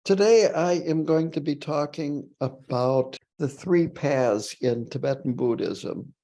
Today, I am going to be talking about the three paths in Tibetan Buddhism.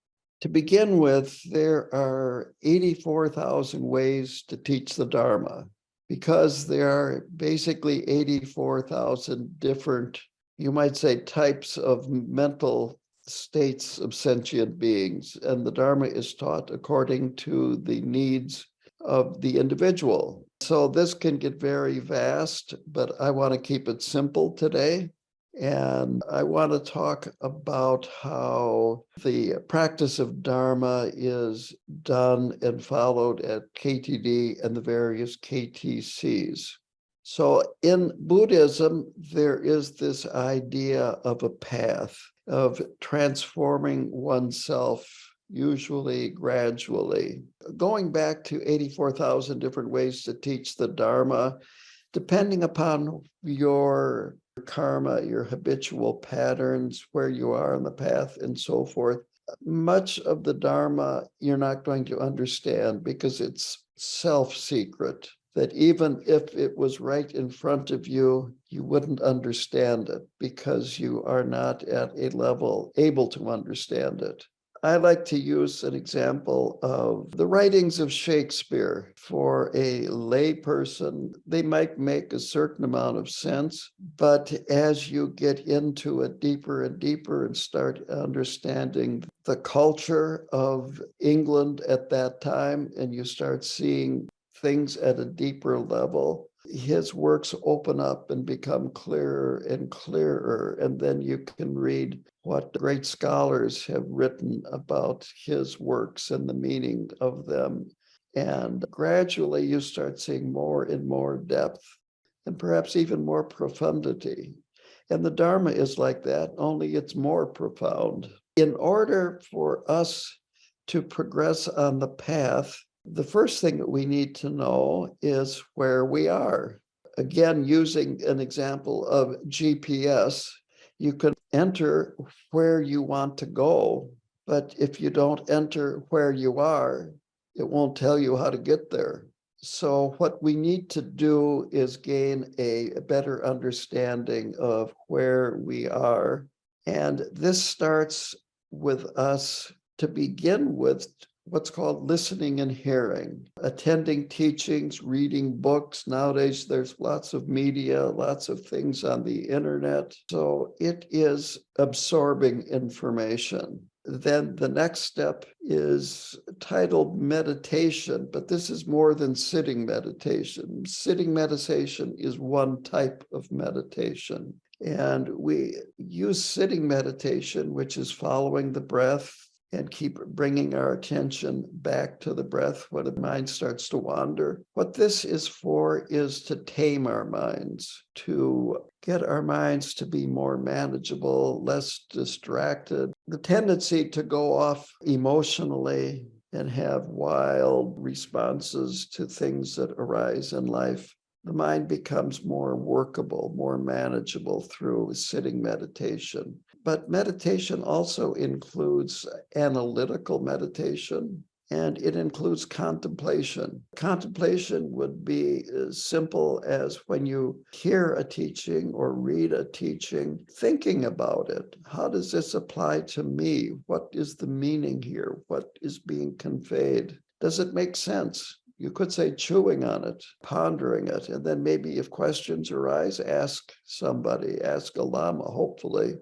To begin with, there are 84,000 ways to teach the Dharma because there are basically 84,000 different, you might say, types of mental states of sentient beings. And the Dharma is taught according to the needs of the individual. So this can get very vast, but I want to keep it simple today. And I want to talk about how the practice of Dharma is done and followed at KTD and the various KTCs. So in Buddhism, there is this idea of a path of transforming oneself, usually gradually. Going back to 84,000 different ways to teach the Dharma, depending upon your karma, your habitual patterns, where you are on the path, and so forth, much of the Dharma you're not going to understand because it's self-secret, that even if it was right in front of you, you wouldn't understand it because you are not at a level able to understand it. I like to use an example of the writings of Shakespeare. For a layperson, they might make a certain amount of sense, but as you get into it deeper and deeper and start understanding the culture of England at that time, and you start seeing things at a deeper level, his works open up and become clearer and clearer. And then you can read what great scholars have written about his works and the meaning of them. And gradually you start seeing more and more depth and perhaps even more profundity. And the Dharma is like that, only it's more profound. In order for us to progress on the path, the first thing that we need to know is where we are. Again, using an example of GPS, you can enter where you want to go, but if you don't enter where you are, it won't tell you how to get there. So what we need to do is gain a better understanding of where we are. And this starts with us to begin with what's called listening and hearing, attending teachings, reading books. Nowadays, there's lots of media, lots of things on the internet. So it is absorbing information. Then the next step is titled meditation, but this is more than sitting meditation. Sitting meditation is one type of meditation. And we use sitting meditation, which is following the breath, and keep bringing our attention back to the breath when the mind starts to wander. What this is for is to tame our minds, to get our minds to be more manageable, less distracted. The tendency to go off emotionally and have wild responses to things that arise in life, the mind becomes more workable, more manageable through sitting meditation. But meditation also includes analytical meditation, and it includes contemplation. Contemplation would be as simple as when you hear a teaching or read a teaching, thinking about it. How does this apply to me? What is the meaning here? What is being conveyed? Does it make sense? You could say chewing on it, pondering it, and then maybe if questions arise, ask somebody, ask a lama, hopefully,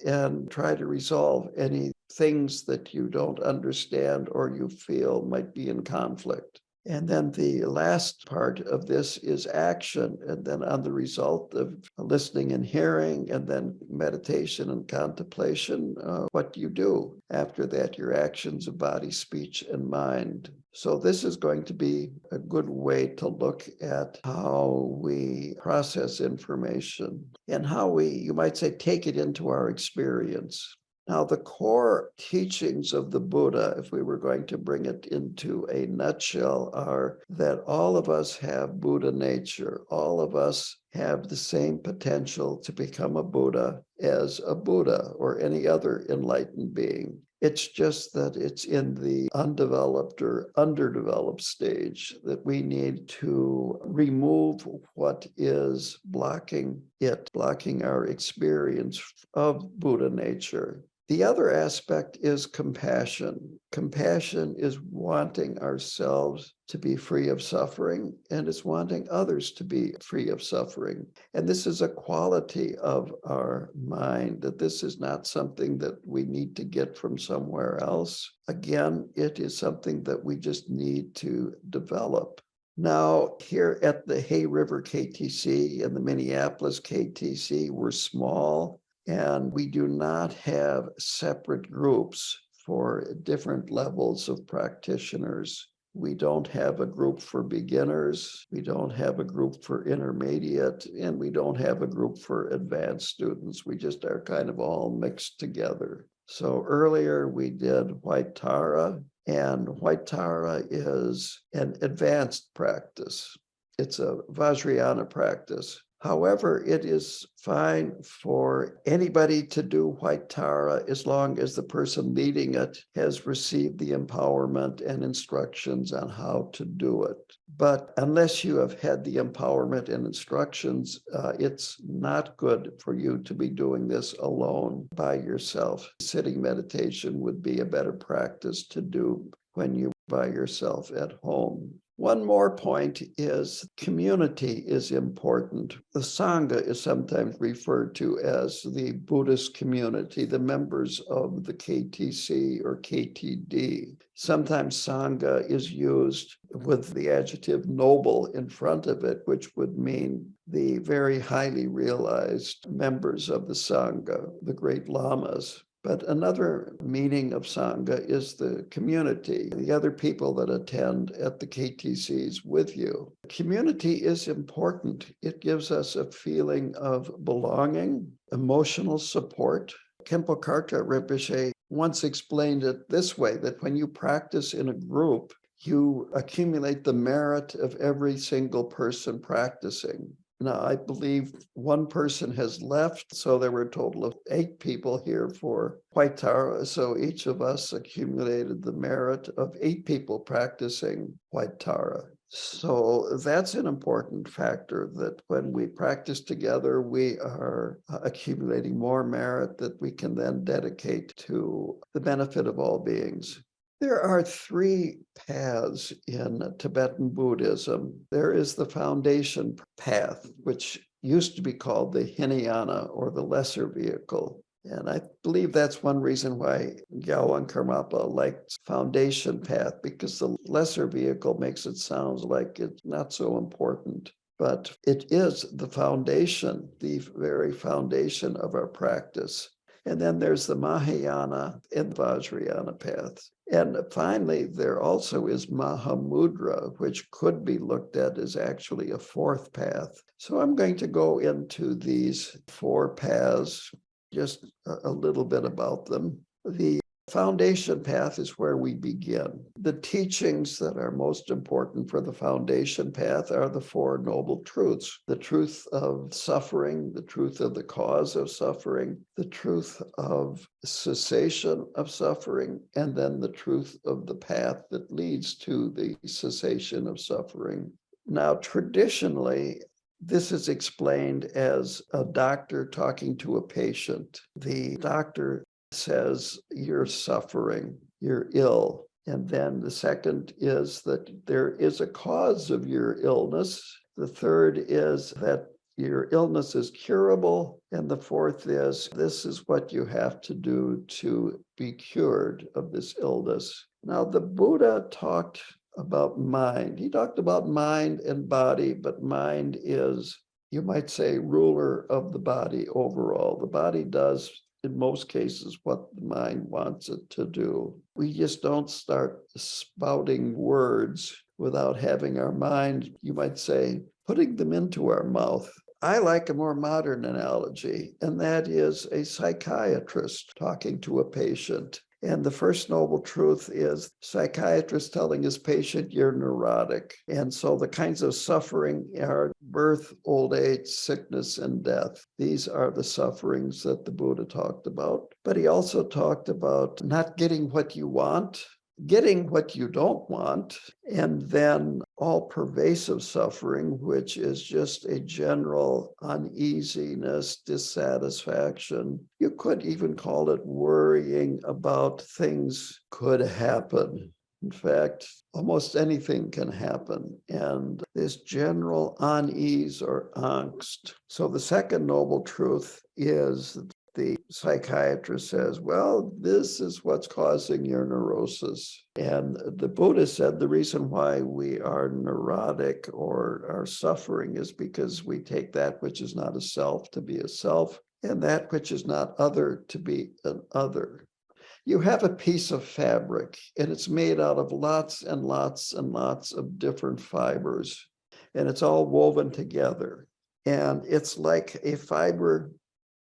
and try to resolve any things that you don't understand or you feel might be in conflict. And then the last part of this is action. And then on the result of listening and hearing, and then meditation and contemplation, what do you do? After that, your actions of body, speech, and mind. So this is going to be a good way to look at how we process information and how we, you might say, take it into our experience. Now, the core teachings of the Buddha, if we were going to bring it into a nutshell, are that all of us have Buddha nature. All of us have the same potential to become a Buddha as a Buddha or any other enlightened being. It's just that it's in the undeveloped or underdeveloped stage that we need to remove what is blocking our experience of Buddha nature. The other aspect is compassion. Compassion is wanting ourselves to be free of suffering, and it's wanting others to be free of suffering. And this is a quality of our mind, that this is not something that we need to get from somewhere else. Again, it is something that we just need to develop. Now, here at the Hay River KTC and the Minneapolis KTC, we're small, and we do not have separate groups for different levels of practitioners. We don't have a group for beginners, we don't have a group for intermediate, and we don't have a group for advanced students. We just are kind of all mixed together. So earlier we did White Tara, and White Tara is an advanced practice. It's a Vajrayana practice. However, it is fine for anybody to do White Tara as long as the person leading it has received the empowerment and instructions on how to do it. But unless you have had the empowerment and instructions, it's not good for you to be doing this alone by yourself. Sitting meditation would be a better practice to do when you're by yourself at home. One more point is community is important. The Sangha is sometimes referred to as the Buddhist community, the members of the KTC or KTD. Sometimes Sangha is used with the adjective noble in front of it, which would mean the very highly realized members of the Sangha, the great lamas. But another meaning of Sangha is the community, the other people that attend at the KTCs with you. Community is important. It gives us a feeling of belonging, emotional support. Khenpo Karthar Rinpoche once explained it this way, that when you practice in a group, you accumulate the merit of every single person practicing. Now, I believe one person has left, so there were a total of 8 people here for White Tara. So each of us accumulated the merit of 8 people practicing White Tara. So that's an important factor, that when we practice together, we are accumulating more merit that we can then dedicate to the benefit of all beings. There are 3 paths in Tibetan Buddhism. There is the foundation path, which used to be called the Hinayana, or the lesser vehicle. And I believe that's one reason why Gyalwang Karmapa liked foundation path, because the lesser vehicle makes it sound like it's not so important. But it is the foundation, the very foundation of our practice. And then there's the Mahayana and Vajrayana paths. And finally, there also is Mahamudra, which could be looked at as actually a 4th path. So I'm going to go into these 4 paths, just a little bit about them. The foundation path is where we begin. The teachings that are most important for the foundation path are the 4 noble truths: the truth of suffering, the truth of the cause of suffering, the truth of cessation of suffering, and then the truth of the path that leads to the cessation of suffering. Now, traditionally, this is explained as a doctor talking to a patient. The doctor says, "You're suffering, you're ill." And then the second is that there is a cause of your illness. The third is that your illness is curable. And the fourth is, this is what you have to do to be cured of this illness. Now, the Buddha talked about mind. He talked about mind and body, but mind is, you might say, ruler of the body overall. The body does, in most cases, what the mind wants it to do. We just don't start spouting words without having our mind, you might say, putting them into our mouth. I like a more modern analogy, and that is a psychiatrist talking to a patient. And the first noble truth is psychiatrist telling his patient, you're neurotic. And so the kinds of suffering are birth, old age, sickness, and death. These are the sufferings that the Buddha talked about. But he also talked about not getting what you want, getting what you don't want, and then all pervasive suffering, which is just a general uneasiness, dissatisfaction. You could even call it worrying about things could happen. In fact, almost anything can happen. And this general unease or angst. So the second noble truth is the psychiatrist says, well, this is what's causing your neurosis. And the Buddha said the reason why we are neurotic or are suffering is because we take that which is not a self to be a self, and that which is not other to be an other. You have a piece of fabric, and it's made out of lots and lots and lots of different fibers, and it's all woven together. And it's like a fiber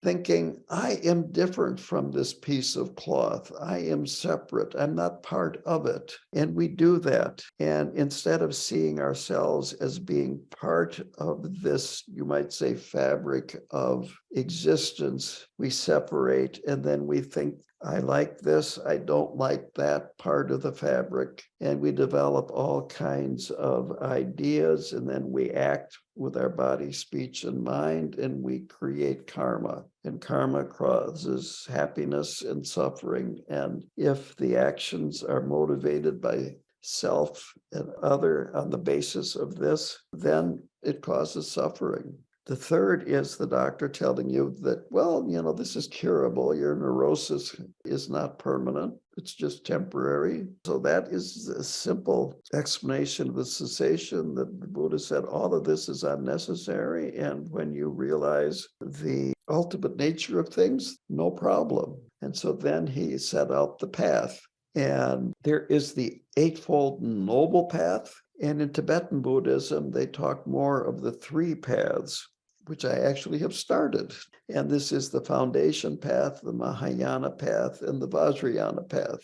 thinking, I am different from this piece of cloth. I am separate. I'm not part of it. And we do that. And instead of seeing ourselves as being part of this, you might say, fabric of existence, we separate, and then we think, I like this, I don't like that part of the fabric. And we develop all kinds of ideas, and then we act with our body, speech, and mind, and we create karma. And karma causes happiness and suffering. And if the actions are motivated by self and other on the basis of this, then it causes suffering. The third is the doctor telling you that, well, this is curable. Your neurosis is not permanent. It's just temporary. So that is a simple explanation of the cessation that the Buddha said, all of this is unnecessary. And when you realize the ultimate nature of things, no problem. And so then he set out the path. And there is the Eightfold Noble Path. And in Tibetan Buddhism, they talk more of the three paths, which I actually have started. And this is the Foundation Path, the Mahayana Path, and the Vajrayana Path.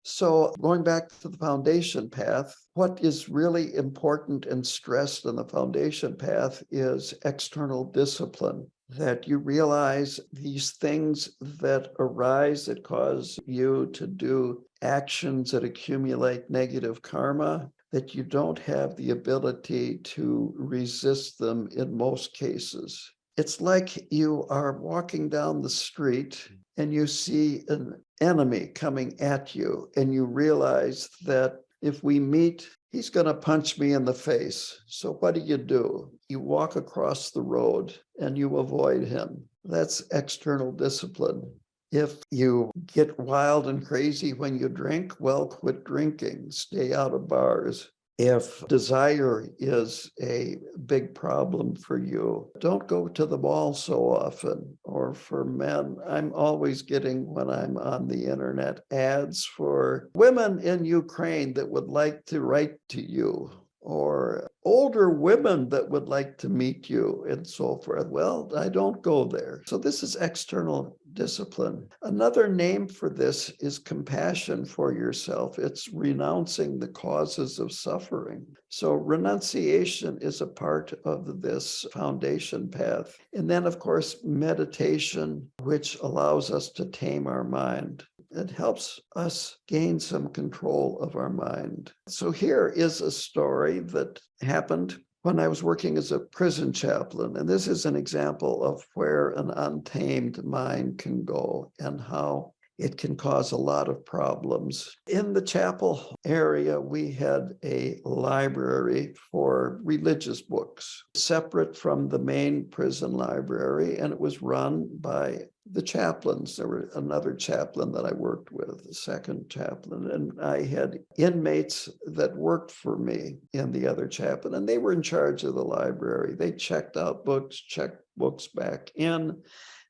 So going back to the Foundation Path, what is really important and stressed in the Foundation Path is external discipline, that you realize these things that arise that cause you to do actions that accumulate negative karma, that you don't have the ability to resist them in most cases. It's like you are walking down the street and you see an enemy coming at you, and you realize that if we meet, he's going to punch me in the face. So what do? You walk across the road and you avoid him. That's external discipline. If you get wild and crazy when you drink, well, quit drinking, stay out of bars. If desire is a big problem for you, don't go to the mall so often. Or for men, I'm always getting, when I'm on the internet, ads for women in Ukraine that would like to write to you, or older women that would like to meet you, and so forth. Well, I don't go there. So this is external discipline. Another name for this is compassion for yourself. It's renouncing the causes of suffering. So renunciation is a part of this foundation path. And then, of course, meditation, which allows us to tame our mind. It helps us gain some control of our mind. So here is a story that happened when I was working as a prison chaplain. And this is an example of where an untamed mind can go and how it can cause a lot of problems. In the chapel area, we had a library for religious books, separate from the main prison library, and it was run by the chaplains. There were another chaplain that I worked with, the second chaplain, and I had inmates that worked for me in the other chaplain, and they were in charge of the library. They checked out books, checked books back in.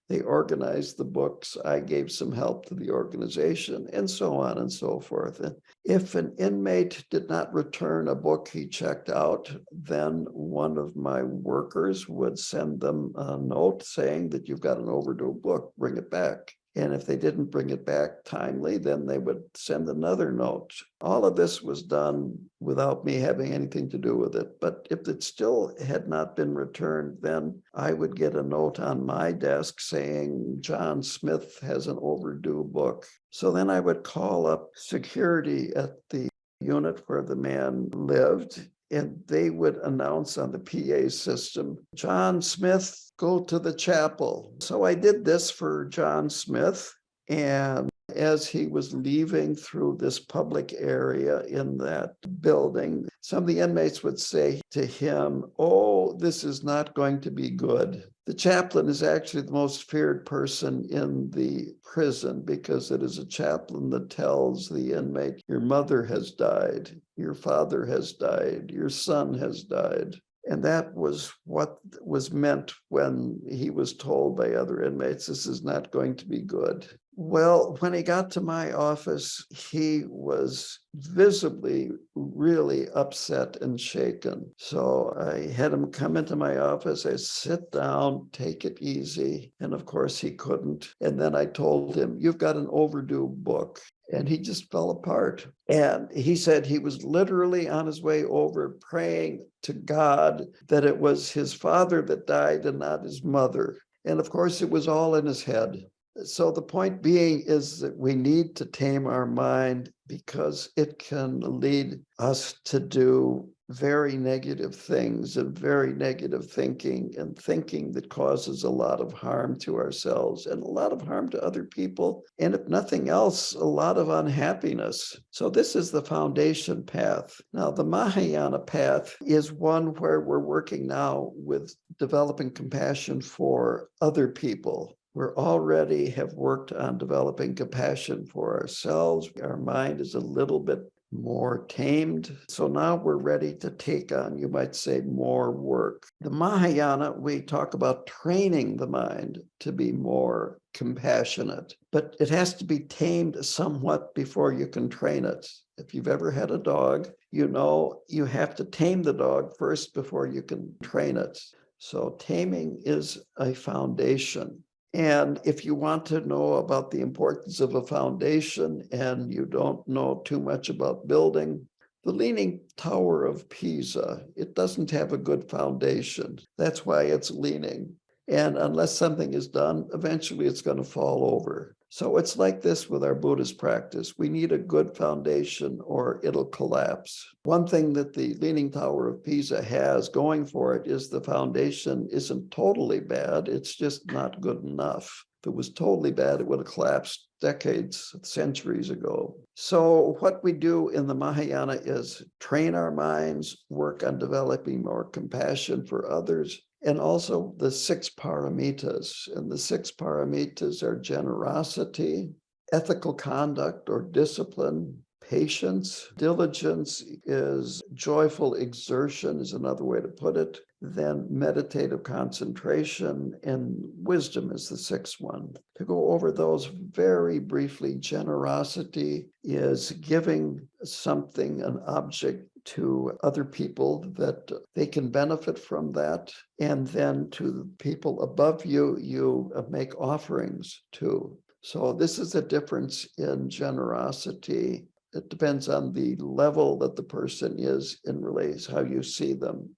They organized the books. I gave some help to the organization, and so on and so forth. And if an inmate did not return a book he checked out, then one of my workers would send them a note saying that you've got an overdue book, bring it back. And if they didn't bring it back timely, then they would send another note. All of this was done without me having anything to do with it. But if it still had not been returned, then I would get a note on my desk saying, John Smith has an overdue book. So then I would call up security at the unit where the man lived, and they would announce on the PA system, John Smith, go to the chapel. So I did this for John Smith, and as he was leaving through this public area in that building, some of the inmates would say to him, oh, this is not going to be good. The chaplain is actually the most feared person in the prison because it is a chaplain that tells the inmate, your mother has died, your father has died, your son has died. And that was what was meant when he was told by other inmates, this is not going to be good. Well, when he got to my office, he was visibly really upset and shaken. So I had him come into my office. I sit down, take it easy. And of course he couldn't. And then I told him, you've got an overdue book. And he just fell apart. And he said he was literally on his way over praying to God that it was his father that died and not his mother. And of course, it was all in his head. So the point being is that we need to tame our mind because it can lead us to do very negative things and very negative thinking and thinking that causes a lot of harm to ourselves and a lot of harm to other people. And if nothing else, a lot of unhappiness. So this is the foundation path. Now, the Mahayana path is one where we're working now with developing compassion for other people. We already have worked on developing compassion for ourselves. Our mind is a little bit more tamed. So now we're ready to take on, you might say, more work. The Mahayana, we talk about training the mind to be more compassionate, but it has to be tamed somewhat before you can train it. If you've ever had a dog, you know you have to tame the dog first before you can train it. So taming is a foundation. And if you want to know about the importance of a foundation and you don't know too much about building, the Leaning Tower of Pisa, it doesn't have a good foundation. That's why it's leaning. And unless something is done, eventually it's going to fall over. So it's like this with our Buddhist practice. We need a good foundation or it'll collapse. One thing that the Leaning Tower of Pisa has going for it is the foundation isn't totally bad. It's just not good enough. If it was totally bad, it would have collapsed decades, centuries ago. So what we do in the Mahayana is train our minds, work on developing more compassion for others, and also the 6 paramitas. And the 6 paramitas are generosity, ethical conduct or discipline, patience, diligence is joyful exertion is another way to put it, then meditative concentration, and wisdom is the 6th one. To go over those very briefly, generosity is giving something, an object, to other people that they can benefit from that. And then to the people above you, you make offerings to. So this is a difference in generosity. It depends on the level that the person is in relation, how you see them.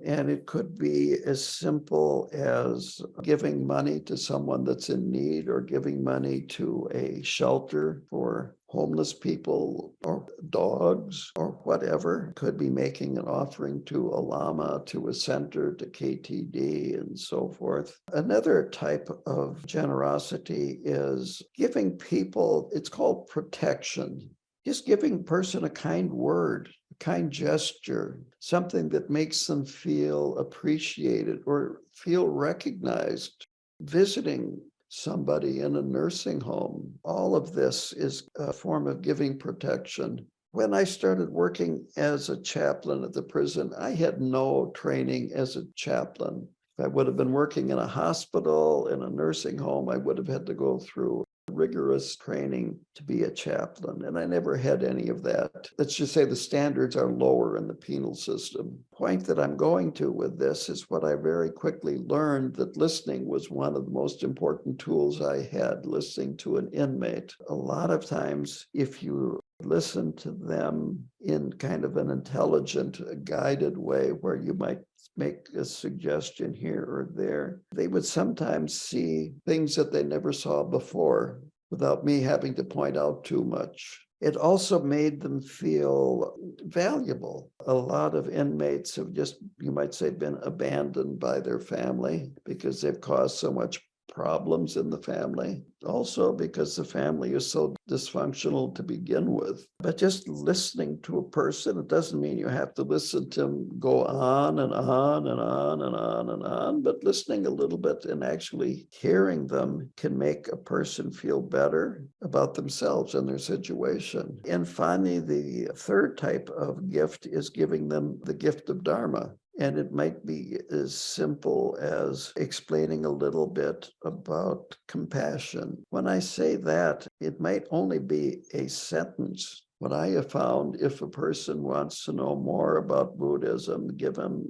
And it could be as simple as giving money to someone that's in need or giving money to a shelter for homeless people or dogs or whatever. It could be making an offering to a lama, to a center, to KTD, and so forth. Another type of generosity is giving people, it's called protection. Just giving a person a kind word, a kind gesture, something that makes them feel appreciated or feel recognized. Visiting somebody in a nursing home, all of this is a form of giving protection. When I started working as a chaplain at the prison, I had no training as a chaplain. If I would have been working in a hospital, in a nursing home, I would have had to go through rigorous training to be a chaplain, and I never had any of that. Let's just say the standards are lower in the penal system. Point that I'm going to with this is what I very quickly learned, that listening was one of the most important tools I had, listening to an inmate. A lot of times, if you listen to them in kind of an intelligent, guided way where you might make a suggestion here or there, they would sometimes see things that they never saw before without me having to point out too much. It also made them feel valuable. A lot of inmates have just, you might say, been abandoned by their family because they've caused so much problems in the family. Also because the family is so dysfunctional to begin with. But just listening to a person, it doesn't mean you have to listen to them go on and on and on and on and on, but listening a little bit and actually hearing them can make a person feel better about themselves and their situation. And finally, the third type of gift is giving them the gift of Dharma. And it might be as simple as explaining a little bit about compassion. When I say that, it might only be a sentence. What I have found, if a person wants to know more about Buddhism, give them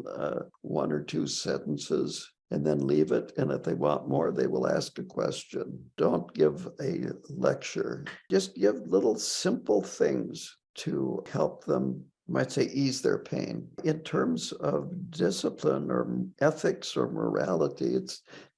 one or two sentences and then leave it. And if they want more, they will ask a question. Don't give a lecture. Just give little simple things to help them, might say, ease their pain. In terms of discipline or ethics or morality,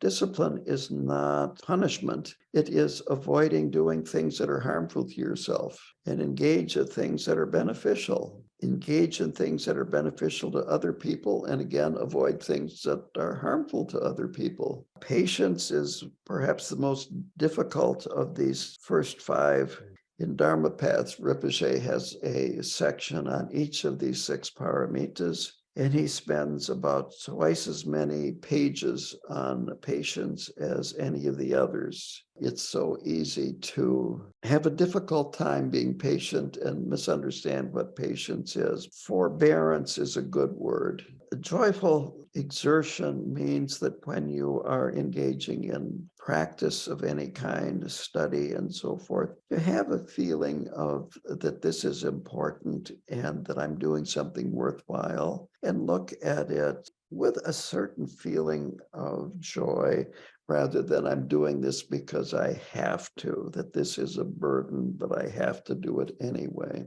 discipline is not punishment. It is avoiding doing things that are harmful to yourself and engage in things that are beneficial. Engage in things that are beneficial to other people, and again, avoid things that are harmful to other people. Patience is perhaps the most difficult of these first five. In Dharma Paths, Rinpoche has a section on each of these 6 paramitas, and he spends about twice as many pages on patience as any of the others. It's so easy to have a difficult time being patient and misunderstand what patience is. Forbearance is a good word. A joyful exertion means that when you are engaging in practice of any kind, study and so forth, you have a feeling of that this is important and that I'm doing something worthwhile, and look at it with a certain feeling of joy rather than I'm doing this because I have to, that this is a burden, but I have to do it anyway.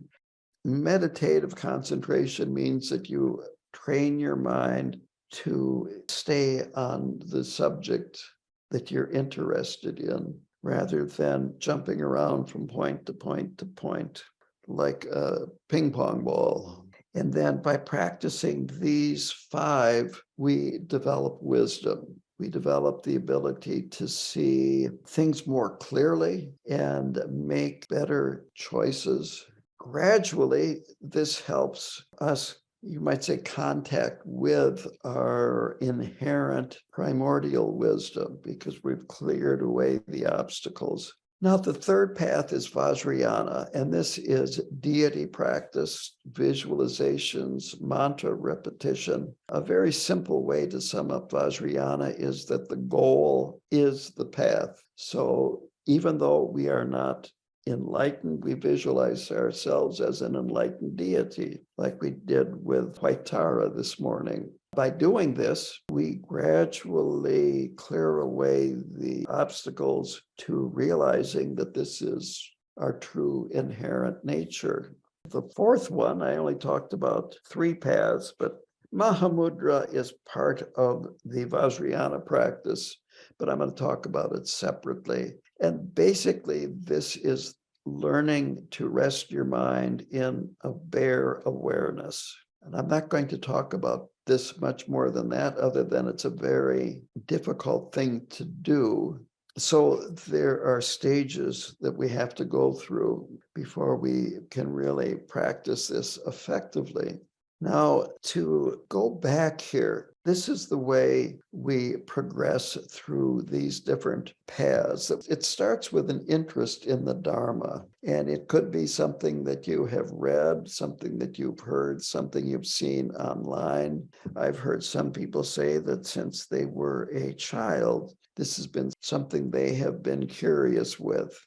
Meditative concentration means that you train your mind to stay on the subject that you're interested in rather than jumping around from point to point to point like a ping pong ball. And then by practicing these 5, we develop wisdom. We develop the ability to see things more clearly and make better choices. Gradually, this helps us, you might say, contact with our inherent primordial wisdom because we've cleared away the obstacles. Now, the third path is Vajrayana, and this is deity practice, visualizations, mantra repetition. A very simple way to sum up Vajrayana is that the goal is the path. So even though we are not enlightened, we visualize ourselves as an enlightened deity, like we did with White Tara this morning. By doing this, we gradually clear away the obstacles to realizing that this is our true inherent nature. The fourth one, I only talked about 3 paths, but Mahamudra is part of the Vajrayana practice, but I'm going to talk about it separately. And basically, this is learning to rest your mind in a bare awareness. And I'm not going to talk about this much more than that, other than it's a very difficult thing to do. So there are stages that we have to go through before we can really practice this effectively. Now, to go back here, This is the way we progress through these different paths. It starts with an interest in the Dharma, and it could be something that you have read, something that you've heard, something you've seen online. I've heard some people say that since they were a child, this has been something they have been curious with.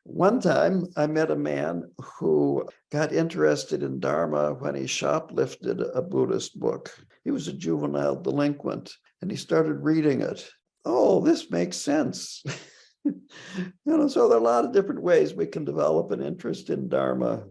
One time, I met a man who got interested in Dharma when he shoplifted a Buddhist book. He was a juvenile delinquent, and he started reading it. Oh, this makes sense. So there are a lot of different ways we can develop an interest in Dharma.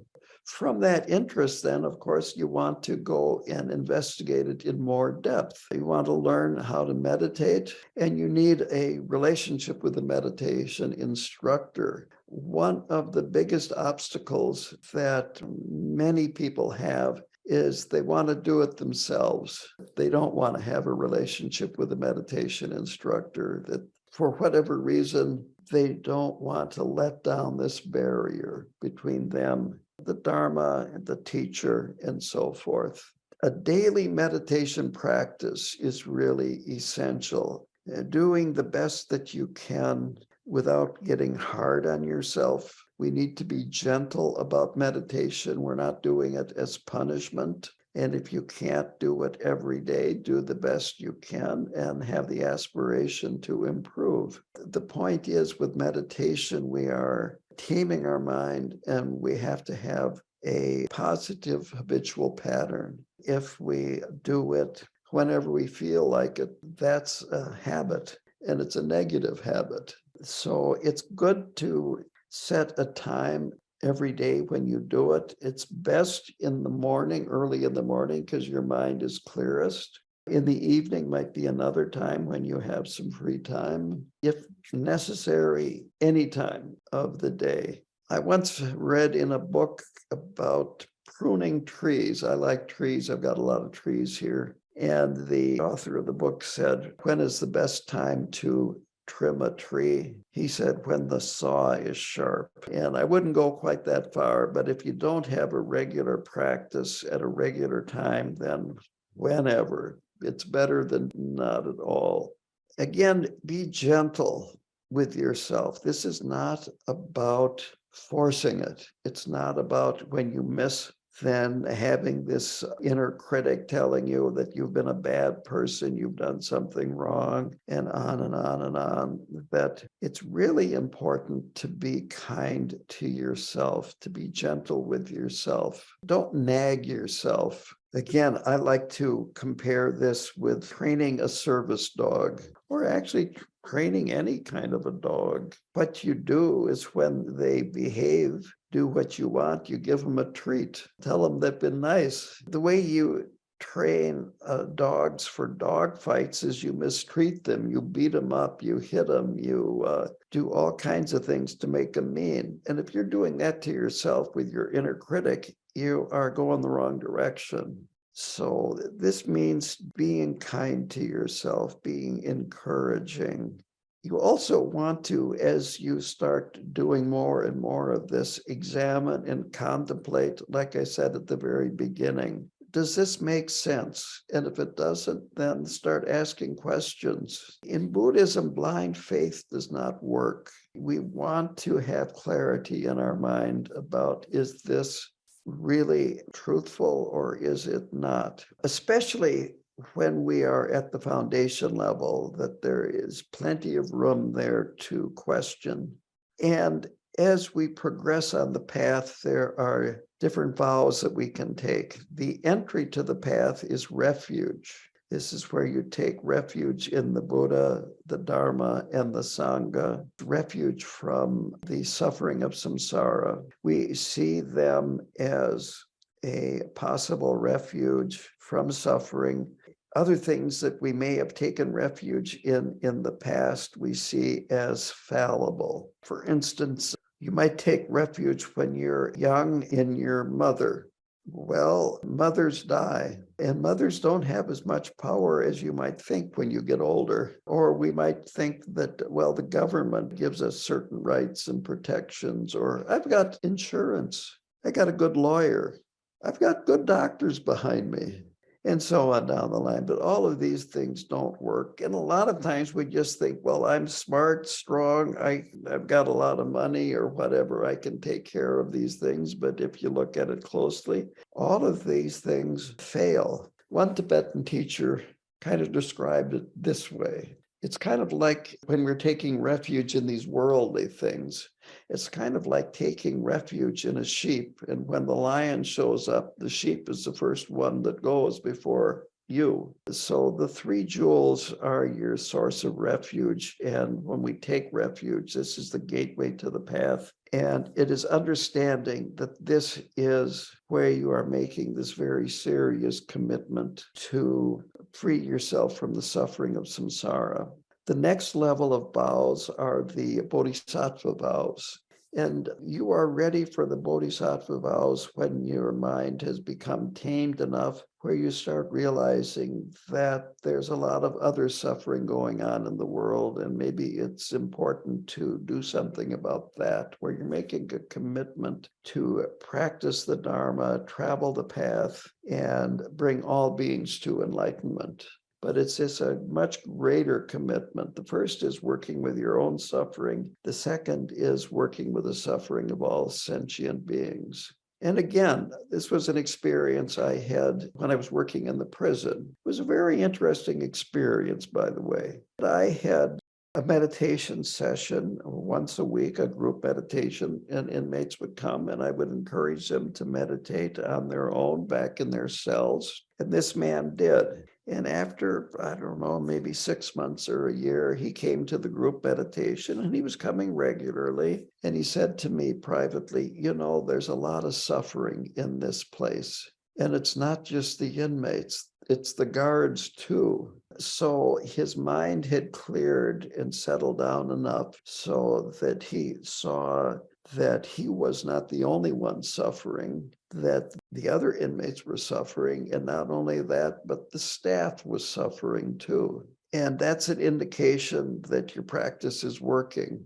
From that interest, then, of course, you want to go and investigate it in more depth. You want to learn how to meditate, and you need a relationship with the meditation instructor. One of the biggest obstacles that many people have is they want to do it themselves. They don't want to have a relationship with a meditation instructor, that for whatever reason, they don't want to let down this barrier between them, the Dharma, and the teacher, and so forth. A daily meditation practice is really essential. Doing the best that you can without getting hard on yourself. We need to be gentle about meditation. We're not doing it as punishment. And if you can't do it every day, do the best you can and have the aspiration to improve. The point is, with meditation, we are taming our mind, and we have to have a positive habitual pattern. If we do it whenever we feel like it, that's a habit, and it's a negative habit. So it's good to set a time every day when you do it. It's best in the morning, early in the morning, because your mind is clearest. In the evening might be another time when you have some free time. If necessary, any time of the day. I once read in a book about pruning trees. I like trees. I've got a lot of trees here. And the author of the book said, when is the best time to trim a tree? He said, when the saw is sharp. And I wouldn't go quite that far, but if you don't have a regular practice at a regular time, then whenever, it's better than not at all. Again, be gentle with yourself. This is not about forcing it. It's not about when you miss, then having this inner critic telling you that you've been a bad person, you've done something wrong, and on and on and on. That it's really important to be kind to yourself, to be gentle with yourself. Don't nag yourself. Again, I like to compare this with training a service dog, or actually training any kind of a dog. What you do is when they behave, do what you want, you give them a treat. Tell them they've been nice. The way you train dogs for dog fights is you mistreat them, you beat them up, you hit them, you do all kinds of things to make them mean. And if you're doing that to yourself with your inner critic, you are going the wrong direction. So this means being kind to yourself, being encouraging. You also want to, as you start doing more and more of this, examine and contemplate, like I said at the very beginning, does this make sense? And if it doesn't, then start asking questions. In Buddhism, blind faith does not work. We want to have clarity in our mind about, is this really truthful or is it not? Especially when we are at the foundation level, that there is plenty of room there to question. And as we progress on the path, there are different vows that we can take. The entry to the path is refuge. This is where you take refuge in the Buddha, the Dharma, and the Sangha, refuge from the suffering of samsara. We see them as a possible refuge from suffering. Other things that we may have taken refuge in the past, we see as fallible. For instance, you might take refuge when you're young in your mother. Well, mothers die, and mothers don't have as much power as you might think when you get older. Or we might think that, well, the government gives us certain rights and protections, or I've got insurance, I got a good lawyer, I've got good doctors behind me. and so on down the line. But all of these things don't work. And a lot of times we just think, well, I'm smart, strong, I've got a lot of money or whatever, I can take care of these things. But if you look at it closely, all of these things fail. One Tibetan teacher kind of described it this way. It's kind of like when we're taking refuge in these worldly things. It's kind of like taking refuge in a sheep. And when the lion shows up, the sheep is the first one that goes before you. So the three jewels are your source of refuge. And when we take refuge, this is the gateway to the path. And it is understanding that this is where you are making this very serious commitment to free yourself from the suffering of samsara. The next level of vows are the bodhisattva vows. And you are ready for the bodhisattva vows when your mind has become tamed enough where you start realizing that there's a lot of other suffering going on in the world, and maybe it's important to do something about that, where you're making a commitment to practice the Dharma, travel the path, and bring all beings to enlightenment. But it's a much greater commitment. The first is working with your own suffering. The second is working with the suffering of all sentient beings. And again, this was an experience I had when I was working in the prison. It was a very interesting experience, by the way. I had a meditation session once a week, a group meditation, and inmates would come and I would encourage them to meditate on their own back in their cells. And this man did. And after, I don't know, maybe 6 months or a year, he came to the group meditation and he was coming regularly. And he said to me privately, you know, there's a lot of suffering in this place. And it's not just the inmates, it's the guards too. So his mind had cleared and settled down enough so that he saw that he was not the only one suffering, that the other inmates were suffering. And not only that, but the staff was suffering too. And that's an indication that your practice is working.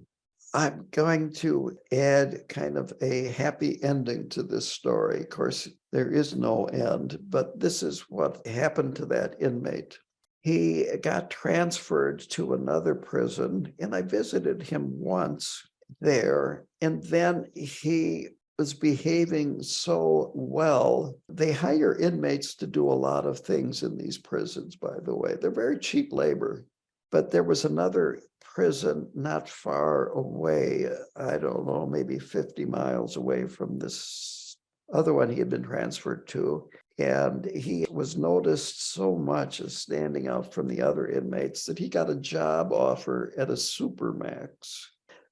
I'm going to add kind of a happy ending to this story. Of course, there is no end, but this is what happened to that inmate. He got transferred to another prison, and I visited him once there, and then he was behaving so well. They hire inmates to do a lot of things in these prisons, by the way. They're very cheap labor. But there was another prison not far away, I don't know, maybe 50 miles away from this other one he had been transferred to. And he was noticed so much as standing out from the other inmates that he got a job offer at a supermax.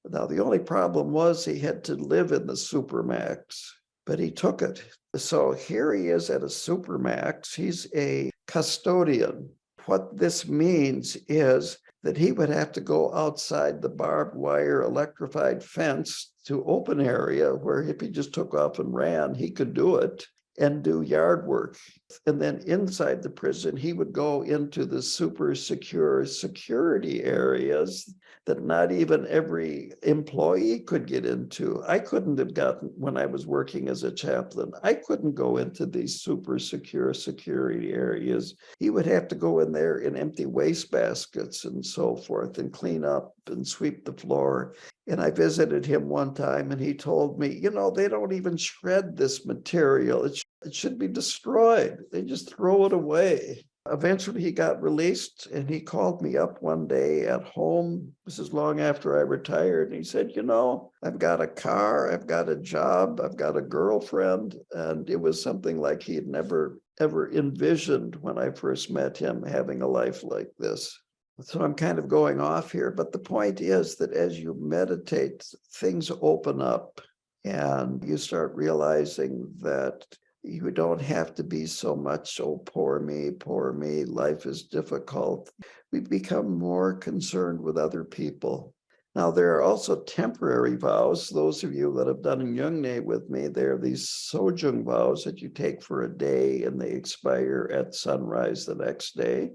Now, the only problem was he had to live in the supermax, but he took it. So here he is at a supermax. He's a custodian. What this means is that he would have to go outside the barbed wire electrified fence to open area where if he just took off and ran, he could do it and do yard work. And then inside the prison, he would go into the super secure security areas that not even every employee could get into. I couldn't have gotten, when I was working as a chaplain, I couldn't go into these super secure security areas. He would have to go in there and empty waste baskets and so forth and clean up and sweep the floor. And I visited him one time and he told me, you know, they don't even shred this material. It should be destroyed. They just throw it away. Eventually he got released and he called me up one day at home. This is long after I retired. And he said, you know, I've got a car, I've got a job, I've got a girlfriend. And it was something like he had never, ever envisioned when I first met him, having a life like this. So I'm kind of going off here, but the point is that as you meditate, things open up and you start realizing that you don't have to be so much, oh, poor me, life is difficult. We become more concerned with other people. Now, there are also temporary vows. Those of you that have done Nyungne with me, there are these sojung vows that you take for a day and they expire at sunrise the next day.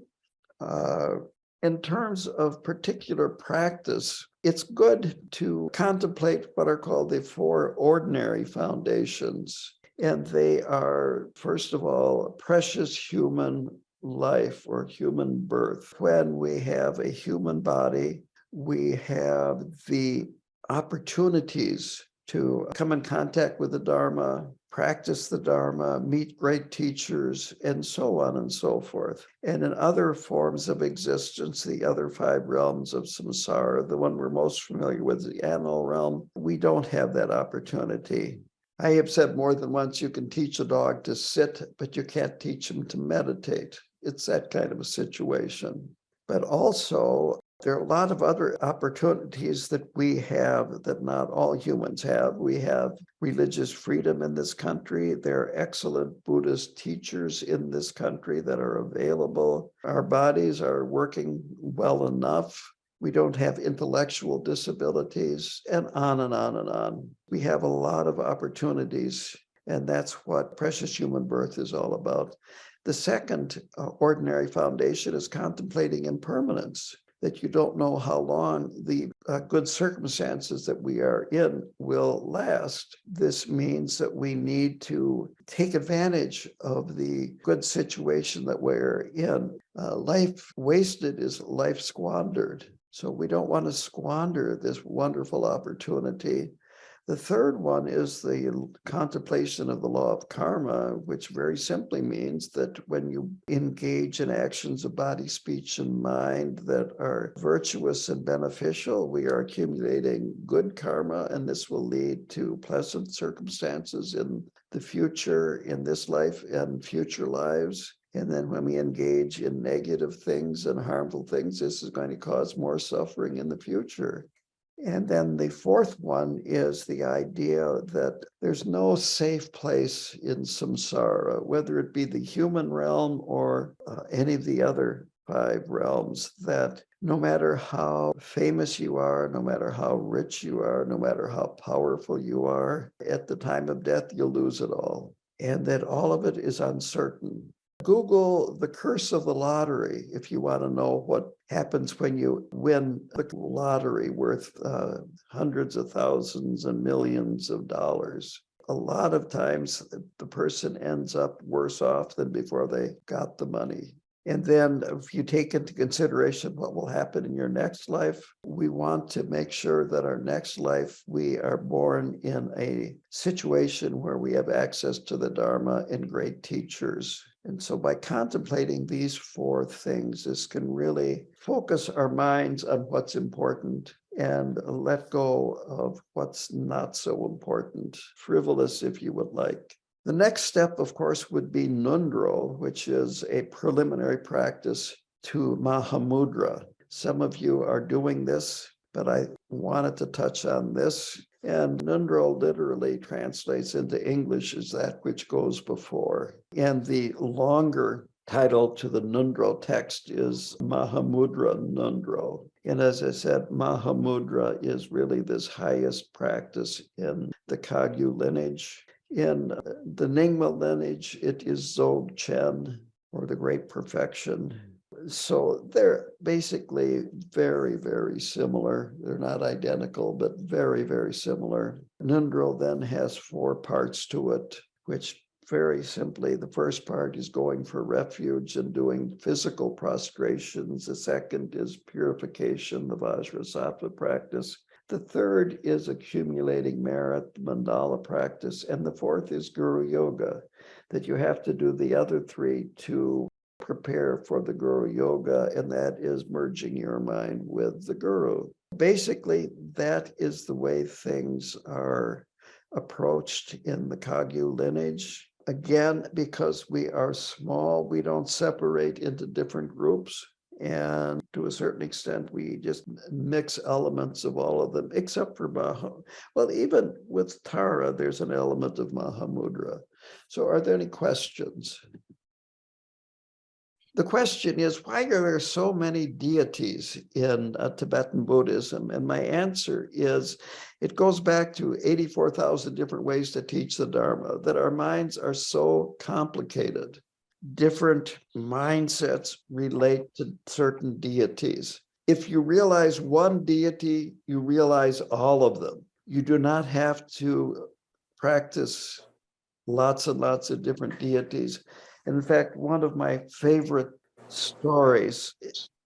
In terms of particular practice, it's good to contemplate what are called the four ordinary foundations. And they are, first of all, precious human life or human birth. When we have a human body, we have the opportunities to come in contact with the Dharma, practice the Dharma, meet great teachers, and so on and so forth. And in other forms of existence, the other 5 realms of samsara, the one we're most familiar with, the animal realm, we don't have that opportunity. I have said more than once, you can teach a dog to sit, but you can't teach him to meditate. It's that kind of a situation. But also, there are a lot of other opportunities that we have that not all humans have. We have religious freedom in this country. There are excellent Buddhist teachers in this country that are available. Our bodies are working well enough. We don't have intellectual disabilities, and on and on and on. We have a lot of opportunities, and that's what precious human birth is all about. The second ordinary foundation is contemplating impermanence, that you don't know how long the good circumstances that we are in will last. This means that we need to take advantage of the good situation that we're in. Life wasted is life squandered. So we don't want to squander this wonderful opportunity. The third one is the contemplation of the law of karma, which very simply means that when you engage in actions of body, speech, and mind that are virtuous and beneficial, we are accumulating good karma, and this will lead to pleasant circumstances in the future, in this life and future lives. And then when we engage in negative things and harmful things, this is going to cause more suffering in the future. And then the fourth one is the idea that there's no safe place in samsara, whether it be the human realm or any of the other 5 realms, that no matter how famous you are, no matter how rich you are, no matter how powerful you are, at the time of death, you'll lose it all. And that all of it is uncertain. Google the curse of the lottery if you want to know what happens when you win the lottery worth hundreds of thousands and millions of dollars. A lot of times the person ends up worse off than before they got the money. And then if you take into consideration what will happen in your next life, we want to make sure that our next life, we are born in a situation where we have access to the Dharma and great teachers. And so by contemplating these 4 things, this can really focus our minds on what's important and let go of what's not so important, frivolous if you would like. The next step, of course, would be Nundro, which is a preliminary practice to Mahamudra. Some of you are doing this, but I wanted to touch on this. And Nundro literally translates into English as that which goes before. And the longer title to the Nundro text is Mahamudra Nundro. And as I said, Mahamudra is really this highest practice in the Kagyu lineage. In the Nyingma lineage, it is Dzogchen, or the Great Perfection. So they're basically very, very similar. They're not identical, but very, very similar. Nundro then has 4 parts to it, which very simply, the first part is going for refuge and doing physical prostrations. The second is purification, the Vajrasattva practice. The third is accumulating merit, the mandala practice. And the fourth is Guru Yoga, that you have to do the other 3 to prepare for the Guru Yoga, and that is merging your mind with the Guru. Basically, that is the way things are approached in the Kagyu lineage. Again, because we are small, we don't separate into different groups. And to a certain extent, we just mix elements of all of them, except for well, even with Tara, there's an element of Mahamudra. So are there any questions? The question is, why are there so many deities in Tibetan Buddhism? And my answer is, it goes back to 84,000 different ways to teach the Dharma, that our minds are so complicated. Different mindsets relate to certain deities. If you realize one deity, you realize all of them. You do not have to practice lots and lots of different deities. And in fact, one of my favorite stories,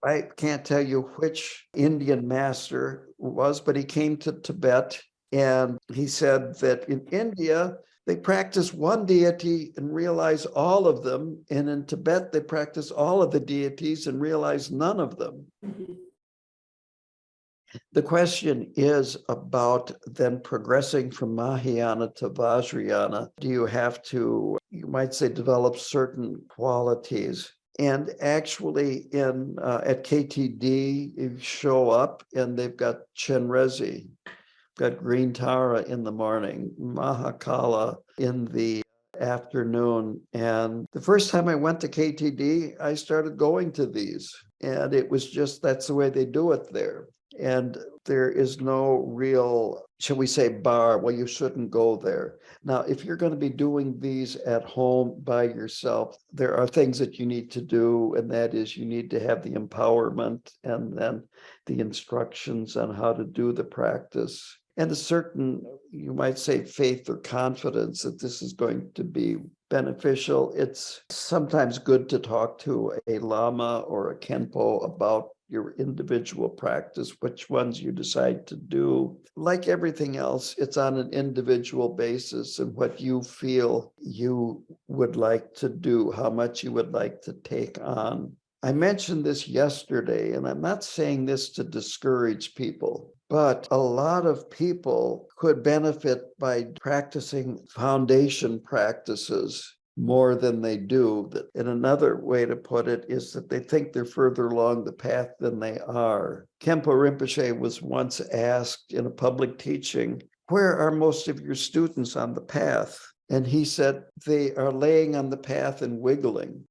I can't tell you which Indian master it was, but he came to Tibet and he said that in India, they practice one deity and realize all of them. And in Tibet, they practice all of the deities and realize none of them. The question is about then progressing from Mahayana to Vajrayana. Do you have to, you might say, develop certain qualities? And actually, in at KTD, you show up and they've got Chenrezi, got green Tara in the morning, Mahakala in the afternoon. And the first time I went to KTD, I started going to these. And it was just, that's the way they do it there. And there is no real, shall we say, bar. Well, you shouldn't go there. Now, if you're going to be doing these at home by yourself, there are things that you need to do. And that is, you need to have the empowerment and then the instructions on how to do the practice. And a certain, you might say, faith or confidence that this is going to be beneficial. It's sometimes good to talk to a lama or a khenpo about your individual practice, which ones you decide to do. Like everything else, it's on an individual basis and what you feel you would like to do, how much you would like to take on. I mentioned this yesterday, and I'm not saying this to discourage people, but a lot of people could benefit by practicing foundation practices more than they do. And another way to put it is that they think they're further along the path than they are. Khenpo Rinpoche was once asked in a public teaching, "Where are most of your students on the path?" And he said, "They are laying on the path and wiggling."